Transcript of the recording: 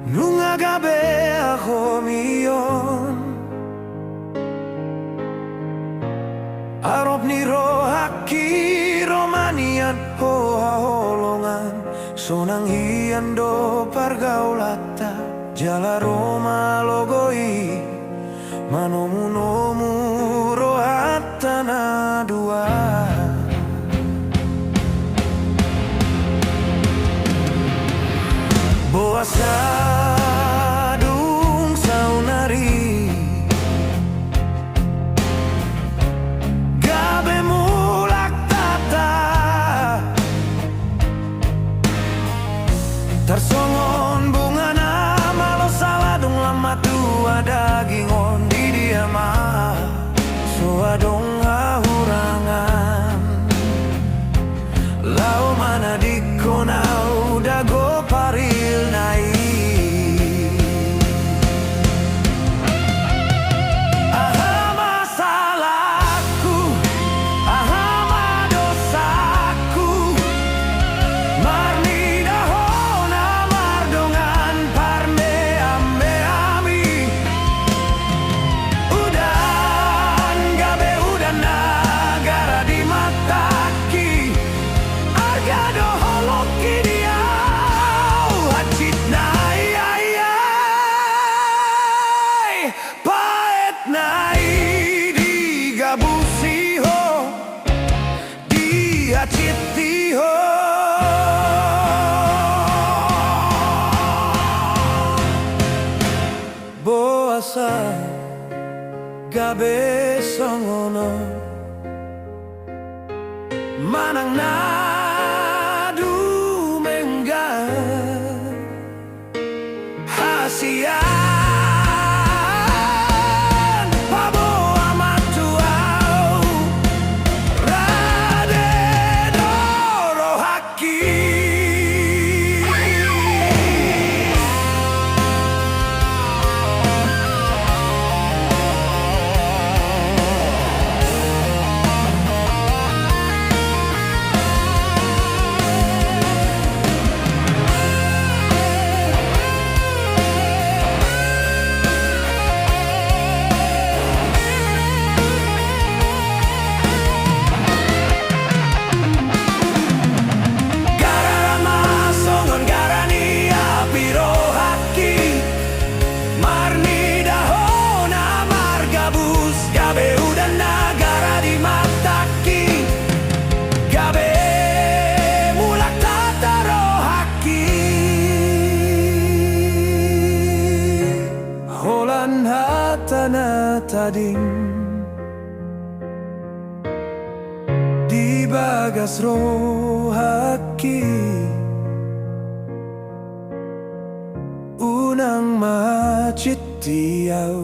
Nunga gabi ako miyon Arop ni rohaki romanian hoholongan Sonang hian do pargaulata Jala Roma logoi Manomu-nomu rohatana dua Boa sadung saunari Gabe mulak tata Tarsongon bunga nama lo saladung lama tua dagingon di dia mah Soadong hahurangan Lau mana dikonau dago paril nai Aha masalahku, aha madosaku Marni dahona mardongan parme ame ami Udan gabe udan nagara di mataki Arga doholoki dia hacit nai ai ai Paet nai digabusi ho Dihaciti ho Boasa gabe songono Manang nadu mengga Hasian pabo amatuau Rade dorohaki Hatana tading di bagas rohaki unang macitiaw